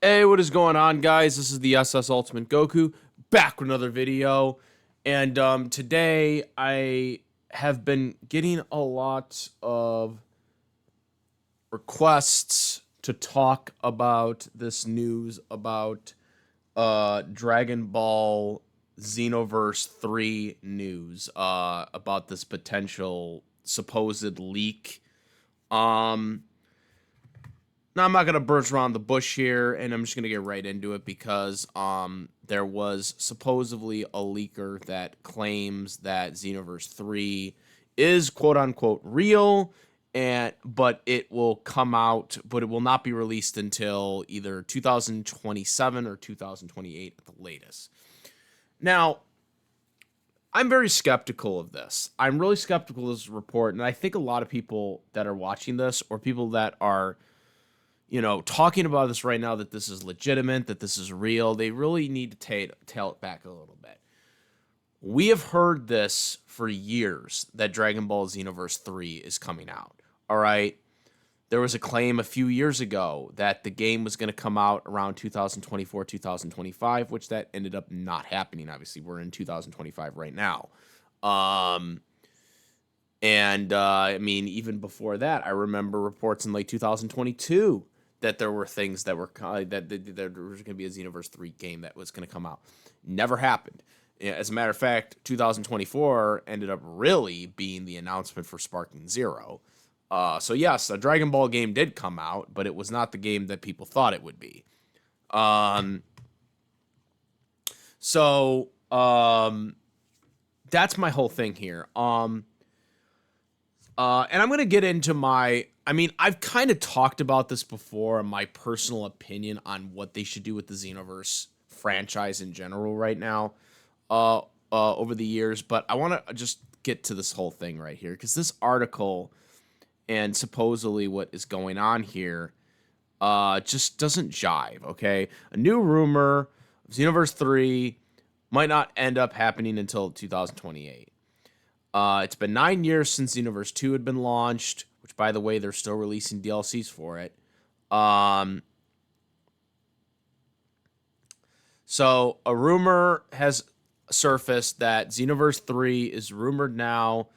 Hey, what is going on, guys? This is the SS Ultimate Goku back with another video, and today I have been getting a lot of requests to talk about this news about Dragon Ball Xenoverse 3 news about this potential supposed leak. Um, Now I'm not gonna burst around the bush here, and I'm just gonna get right into it because there was supposedly a leaker that claims that Xenoverse 3 is quote unquote real, but it will come out, but it will not be released until either 2027 or 2028 at the latest. Now, I'm very skeptical of this. I'm really skeptical of this report, and I think a lot of people that are watching this or people that are talking about this right now, that this is legitimate, that this is real, they really need to tail it back a little bit. We have heard this for years that Dragon Ball Xenoverse 3 is coming out. All right. There was a claim a few years ago that the game was going to come out around 2024, 2025, which that ended up not happening. Obviously, we're in 2025 right now. I mean, even before that, I remember reports in late 2022 that there were things that were that there was going to be a Xenoverse 3 game that was going to come out. Never happened. As a matter of fact, 2024 ended up really being the announcement for Sparking Zero. So yes, a Dragon Ball game did come out, but it was not the game that people thought it would be. So that's my whole thing here. And I'm going to get into I've kind of talked about this before, my personal opinion on what they should do with the Xenoverse franchise in general right now, over the years. But I want to just get to this whole thing right here, because this article and supposedly what is going on here just doesn't jive, okay? A new rumor of Xenoverse 3 might not end up happening until 2028. It's been 9 years since Xenoverse 2 had been launched, which, by the way, they're still releasing DLCs for it. So a rumor has surfaced that Xenoverse 3 is rumored now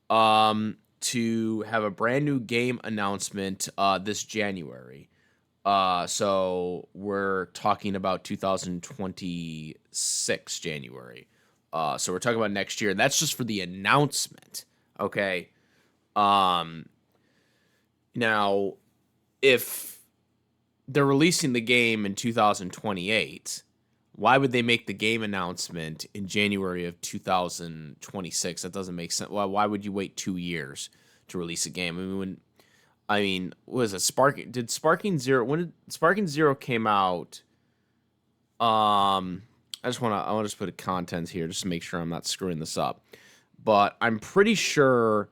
to have a brand new game announcement this January. So we're talking about 2026 January. So we're talking about next year. That's just for the announcement. Okay. Now, if they're releasing the game in 2028, why would they make the game announcement in January of 2026? That doesn't make sense. Why would you wait 2 years to release a game? What was it? Sparking Zero? When did Sparking Zero came out? I want to just put a content here just to make sure I'm not screwing this up. But I'm pretty sure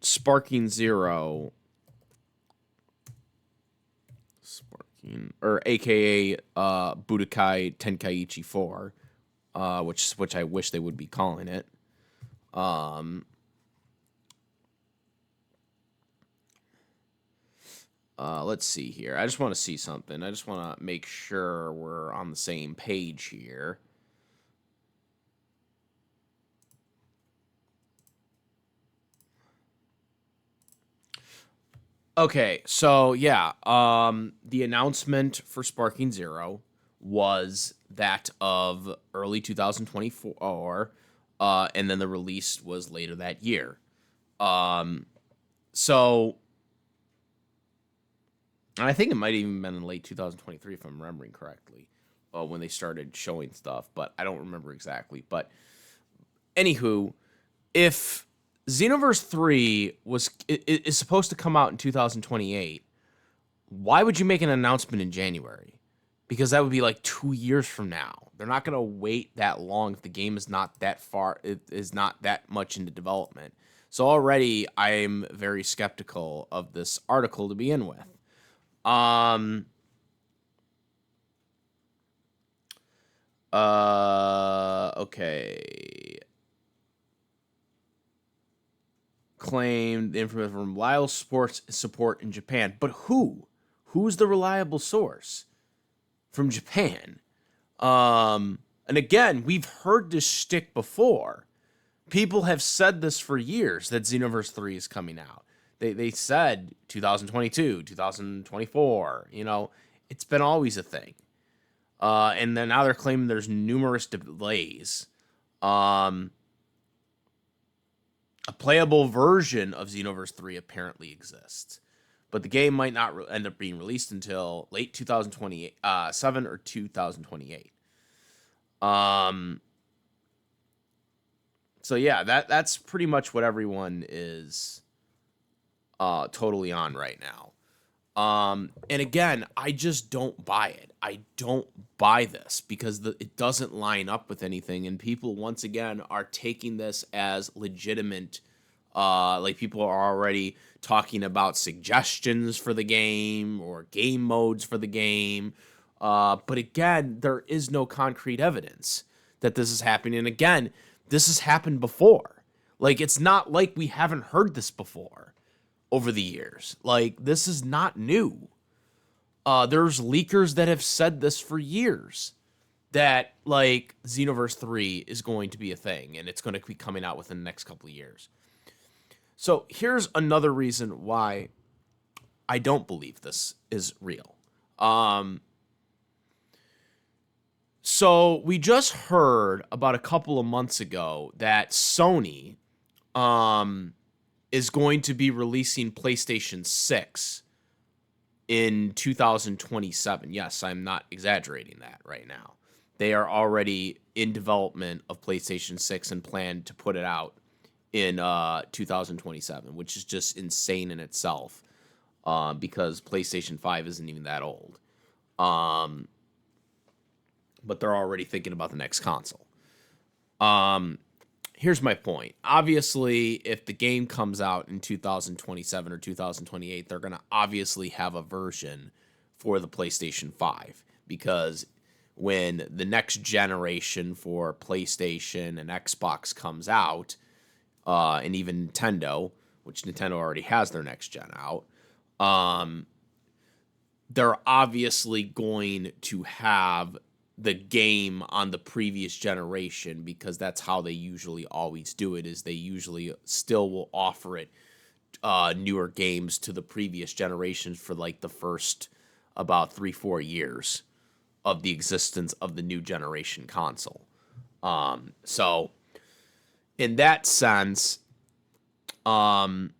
Sparking Zero, or AKA Budokai Tenkaichi 4, which I wish they would be calling it. Let's see here. I just want to see something. I just want to make sure we're on the same page here. Okay, so yeah, the announcement for Sparking Zero was that of early 2024, and then the release was later that year. So I think it might have even been in late 2023, if I'm remembering correctly, when they started showing stuff, but I don't remember exactly. But anywho, if Xenoverse 3 is supposed to come out in 2028, why would you make an announcement in January? Because that would be like 2 years from now. They're not going to wait that long if the game is not that far, it is not that much into development. So already I'm very skeptical of this article to begin with. Okay. Claimed the information from Lyle Sports support in Japan. But who? Who's the reliable source? From Japan. And again, we've heard this shtick before. People have said this for years, that Xenoverse 3 is coming out. They said 2022, 2024, it's been always a thing. And then now they're claiming there's numerous delays. A playable version of Xenoverse 3 apparently exists, but the game might not end up being released until late 2027 or 2028. So yeah, that's pretty much what everyone is totally on right now. And again, I just don't buy it. I don't buy this because it doesn't line up with anything, and people once again are taking this as legitimate. Like people are already talking about suggestions for the game or game modes for the game. But again, there is no concrete evidence that this is happening. And again, this has happened before. Like, it's not like we haven't heard this before over the years. Like, this is not new. There's leakers that have said this for years, that, like, Xenoverse 3 is going to be a thing, and it's going to be coming out within the next couple of years. So here's another reason why I don't believe this is real. So we just heard about a couple of months ago that Sony is going to be releasing PlayStation 6 in 2027. Yes, I'm not exaggerating that right now. They are already in development of PlayStation 6 and plan to put it out in 2027, which is just insane in itself, because PlayStation 5 isn't even that old. But they're already thinking about the next console. Here's my point. Obviously, if the game comes out in 2027 or 2028, they're going to obviously have a version for the PlayStation 5, because when the next generation for PlayStation and Xbox comes out, and even Nintendo, which Nintendo already has their next gen out, they're obviously going to have the game on the previous generation, because that's how they usually always do it, is they usually still will offer it newer games to the previous generations for like the first about 3-4 years of the existence of the new generation console. So in that sense, when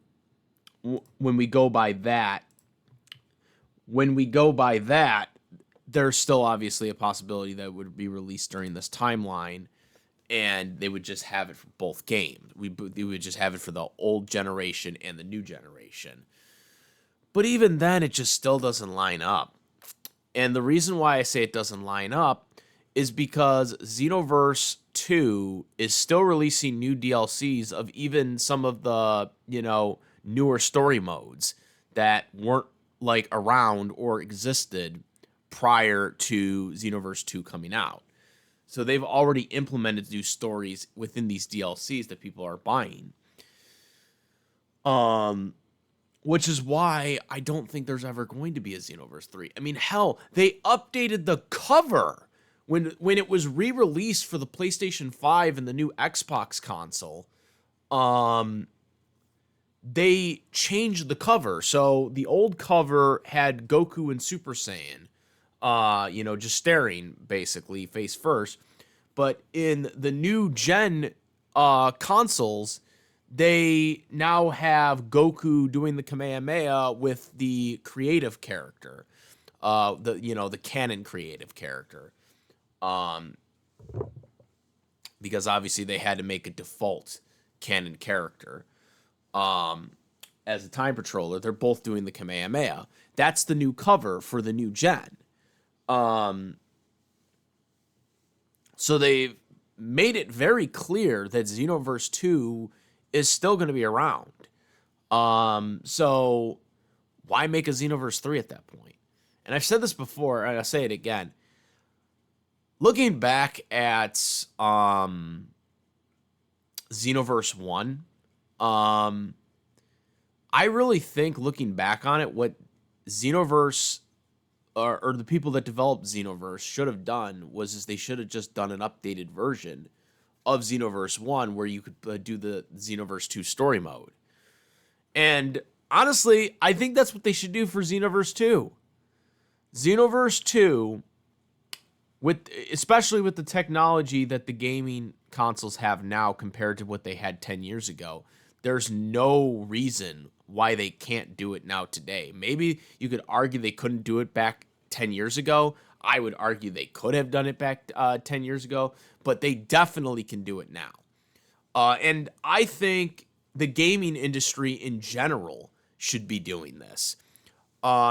we go by that, there's still obviously a possibility that it would be released during this timeline, and they would just have it for both games. They would just have it for the old generation and the new generation. But even then, it just still doesn't line up. And the reason why I say it doesn't line up is because Xenoverse 2 is still releasing new DLCs of even some of the, newer story modes that weren't like around or existed prior to Xenoverse 2 coming out. So they've already implemented new stories within these DLCs that people are buying. Which is why I don't think there's ever going to be a Xenoverse 3. I mean, hell, they updated the cover when it was re-released for the PlayStation 5 and the new Xbox console. They changed the cover. So the old cover had Goku and Super Saiyan, just staring, basically, face first. But in the new gen consoles, they now have Goku doing the Kamehameha with the creative character, the canon creative character, because obviously they had to make a default canon character. As a time patroller, they're both doing the Kamehameha. That's the new cover for the new gen. So they've made it very clear that Xenoverse 2 is still going to be around. So why make a Xenoverse 3 at that point? And I've said this before, and I'll say it again. Looking back at Xenoverse 1, I really think, looking back on it, what Xenoverse, or the people that developed Xenoverse should have done is they should have just done an updated version of Xenoverse 1 where you could do the Xenoverse 2 story mode. And honestly, I think that's what they should do for Xenoverse 2. Xenoverse 2, especially with the technology that the gaming consoles have now compared to what they had 10 years ago, there's no reason why they can't do it now today. Maybe you could argue they couldn't do it back 10 years ago. I would argue they could have done it back 10 years ago, but they definitely can do it now. And I think the gaming industry in general should be doing this.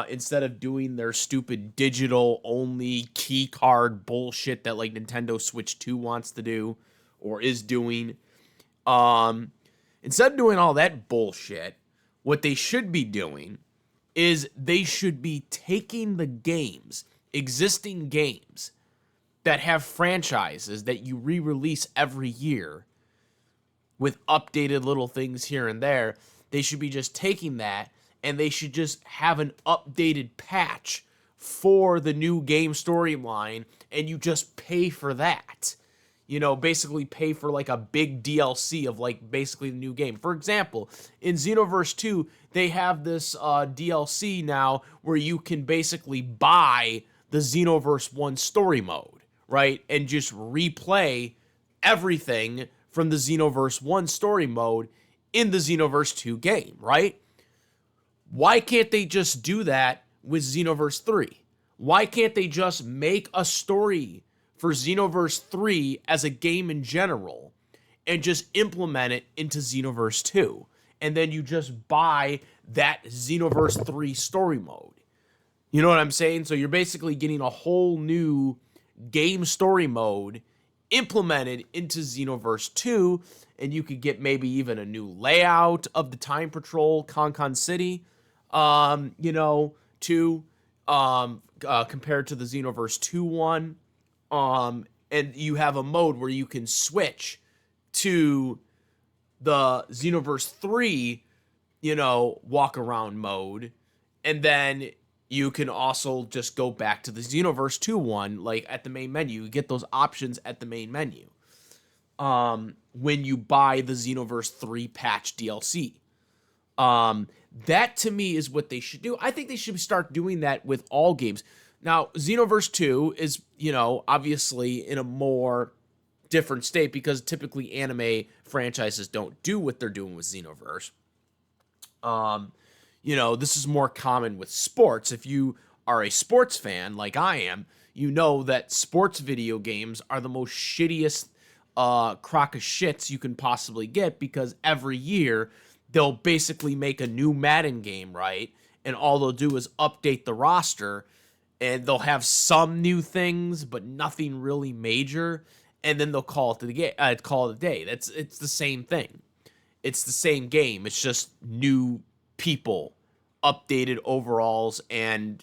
Instead of doing their stupid digital only key card bullshit that like Nintendo Switch 2 wants to do or is doing. Instead of doing all that bullshit, what they should be doing is they should be taking the games, existing games that have franchises that you re-release every year with updated little things here and there. They should be just taking that and they should just have an updated patch for the new game storyline, and you just pay for that. You know, basically pay for like a big DLC of like basically the new game. For example, in Xenoverse 2, they have this DLC now where you can basically buy the Xenoverse 1 story mode, right? And just replay everything from the Xenoverse 1 story mode in the Xenoverse 2 game, right? Why can't they just do that with Xenoverse 3? Why can't they just make a story for Xenoverse 3 as a game in general and just implement it into Xenoverse 2? And then you just buy that Xenoverse 3 story mode. You know what I'm saying? So you're basically getting a whole new game story mode implemented into Xenoverse 2, and you could get maybe even a new layout of the Time Patrol, Concon City, compared to the Xenoverse 2 one. And you have a mode where you can switch to the Xenoverse 3, walk around mode. And then you can also just go back to the Xenoverse 2 one, like at the main menu. You get those options at the main menu. When you buy the Xenoverse 3 patch DLC. That to me is what they should do. I think they should start doing that with all games. Now, Xenoverse 2 is, obviously in a more different state because typically anime franchises don't do what they're doing with Xenoverse. This is more common with sports. If you are a sports fan like I am, you know that sports video games are the most shittiest crock of shits you can possibly get because every year they'll basically make a new Madden game, right? And all they'll do is update the roster, and they'll have some new things, but nothing really major. And then they'll call it a day. It's the same thing. It's the same game. It's just new people, updated overalls, and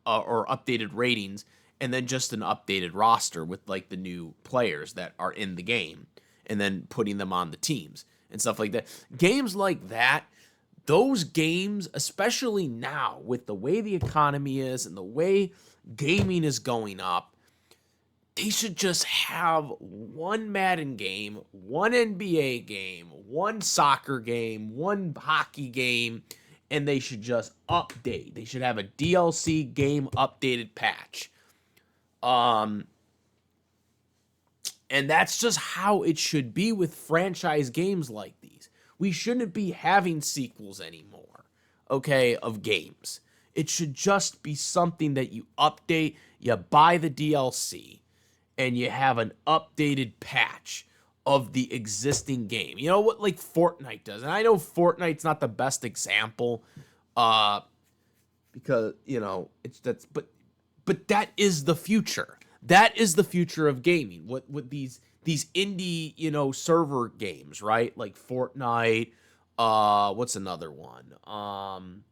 or updated ratings, and then just an updated roster with like the new players that are in the game, and then putting them on the teams and stuff like that. Games like that, those games, especially now with the way the economy is and the way gaming is going up, they should just have one Madden game, one NBA game, one soccer game, one hockey game, and they should just update. They should have a DLC game updated patch. And that's just how it should be with franchise games like these. We shouldn't be having sequels anymore, okay, of games. It should just be something that you update, you buy the DLC, and you have an updated patch of the existing game. You know what, like Fortnite does. And I know Fortnite's not the best example, because, but that is the future. That is the future of gaming. What these indie, server games, right? Like Fortnite, what's another one?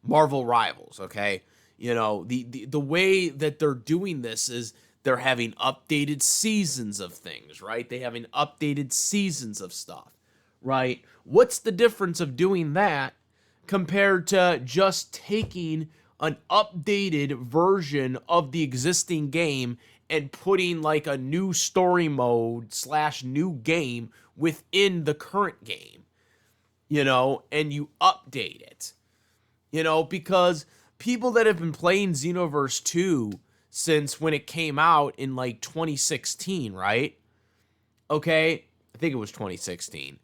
Marvel Rivals, okay? The way that they're doing this is they're having updated seasons of things, right? They having updated seasons of stuff, right? What's the difference of doing that compared to just taking an updated version of the existing game and putting like a new story mode / new game within the current game, and you update it, because people that have been playing Xenoverse 2 since when it came out in like 2016, right? Okay, I think it was 2016.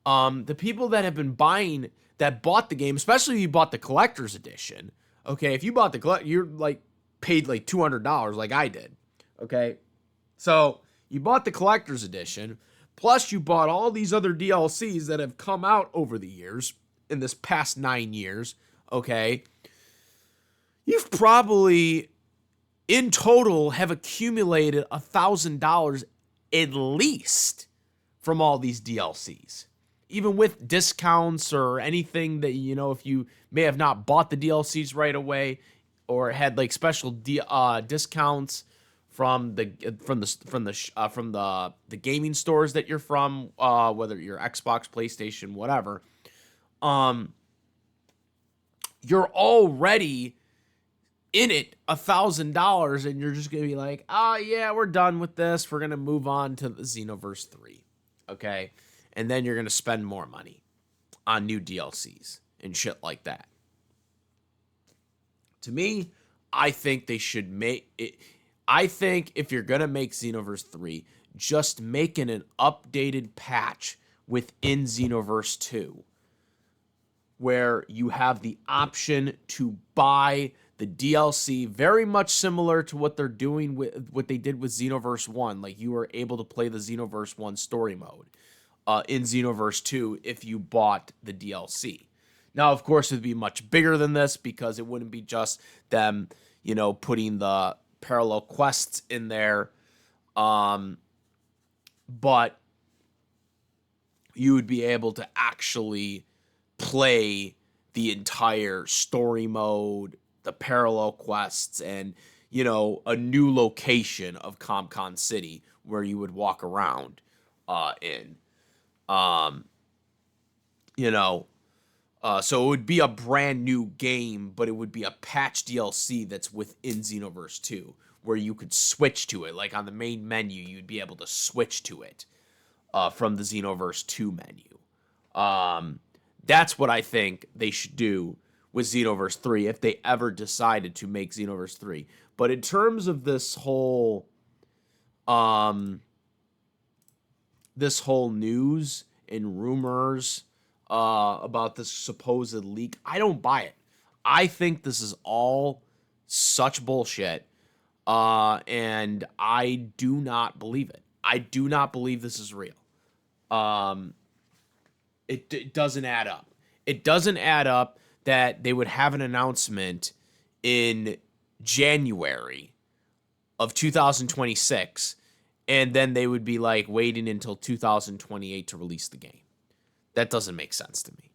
The people that have been bought the game, especially if you bought the collector's edition. Okay, if you bought you're like paid like $200 like I did. Okay, so you bought the collector's edition, plus you bought all these other DLCs that have come out over the years, in this past 9 years. Okay, you've probably in total have accumulated $1,000 at least from all these DLCs. Even with discounts or anything that, if you may have not bought the DLCs right away or had like special discounts from the gaming stores that you're from, whether you're Xbox, PlayStation, whatever, you're already in it $1,000, and you're just gonna be like, yeah, we're done with this. We're gonna move on to the Xenoverse 3, okay? And then you're gonna spend more money on new DLCs and shit like that. To me, I think they should make it. I think if you're gonna make Xenoverse 3, just make an updated patch within Xenoverse 2, where you have the option to buy the DLC, very much similar to what they're doing with what they did with Xenoverse 1. Like, you were able to play the Xenoverse 1 story mode in Xenoverse 2 if you bought the DLC. Now, of course, it would be much bigger than this because it wouldn't be just them, putting the parallel quests in there. But you would be able to actually play the entire story mode, the parallel quests, and, a new location of ComCon City where you would walk around in. So it would be a brand new game, but it would be a patch DLC that's within Xenoverse 2, where you could switch to it. Like on the main menu, you'd be able to switch to it from the Xenoverse 2 menu. That's what I think they should do with Xenoverse 3 if they ever decided to make Xenoverse 3. But in terms of this whole news and rumors about this supposed leak, I don't buy it. I think this is all such bullshit, and I do not believe it. I do not believe this is real. It doesn't add up. It doesn't add up that they would have an announcement in January of 2026, and then they would be like waiting until 2028 to release the game. That doesn't make sense to me.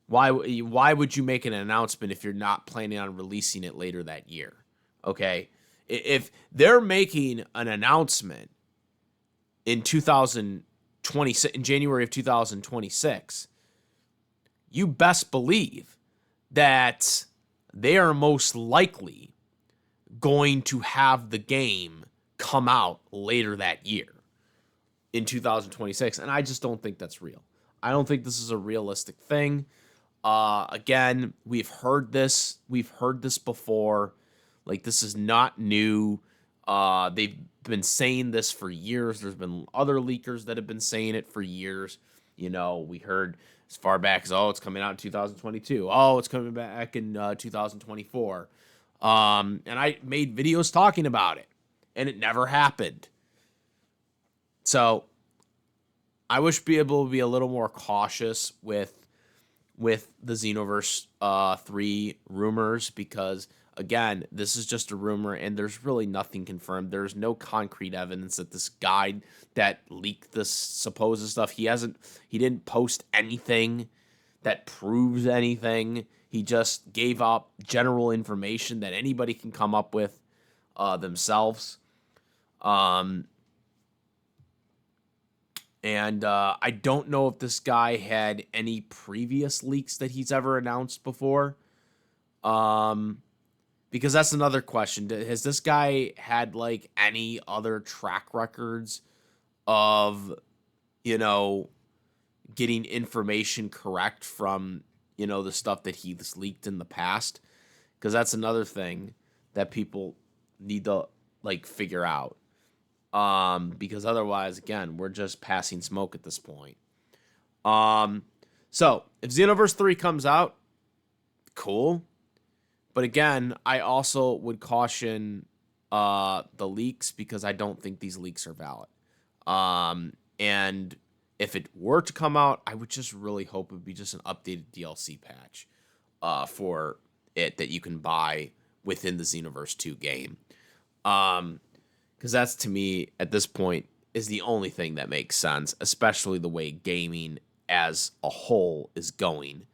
Why would you make an announcement if you're not planning on releasing it later that year? Okay? If they're making an announcement in 2026, in January of 2026, you best believe that they are most likely going to have the game come out later that year in 2026. And I just don't think that's real. I don't think this is a realistic thing. Again, we've heard this. We've heard this before. Like, this is not new. They've been saying this for years. There's been other leakers that have been saying it for years. We heard as far back as, it's coming out in 2022. It's coming back in 2024. And I made videos talking about it, and it never happened. So I wish to be able to be a little more cautious with the Xenoverse 3 rumors, because, again, this is just a rumor, and there's really nothing confirmed. There's no concrete evidence that this guy that leaked this supposed stuff, he didn't post anything that proves anything. He just gave up general information that anybody can come up with themselves. And I don't know if this guy had any previous leaks that he's ever announced before. Because that's another question. Has this guy had like any other track records of, you know, getting information correct from, the stuff that he's leaked in the past? Because that's another thing that people need to like figure out. Because otherwise, again, we're just passing smoke at this point. So if Xenoverse 3 comes out, cool. But again, I also would caution the leaks because I don't think these leaks are valid. And if it were to come out, I would just really hope it would be just an updated DLC patch for it that you can buy within the Xenoverse 2 game. Because that's, to me, at this point, is the only thing that makes sense, especially the way gaming as a whole is going,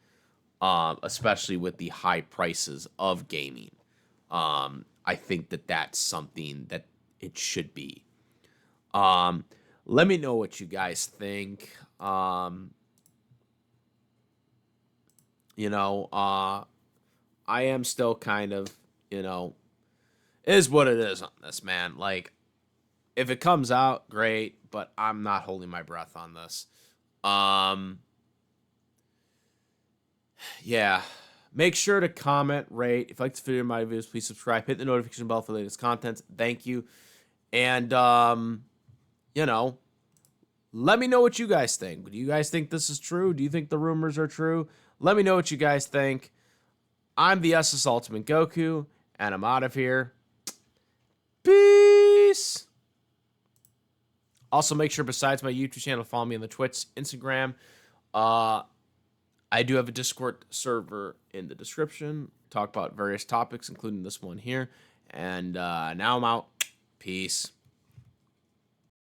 especially with the high prices of gaming. I think that that's something that it should be. Let me know what you guys think. I am still kind of, is what it is on this, man. Like, if it comes out, great, but I'm not holding my breath on this. Yeah. Make sure to comment, rate. If you like this video, my videos, please subscribe. Hit the notification bell for the latest content. Thank you. And, let me know what you guys think. Do you guys think this is true? Do you think the rumors are true? Let me know what you guys think. I'm the SS Ultimate Goku, and I'm out of here. Peace. Also, make sure besides my YouTube channel, follow me on the Twitch, Instagram. I do have a Discord server in the description. Talk about various topics, including this one here. And now I'm out. Peace.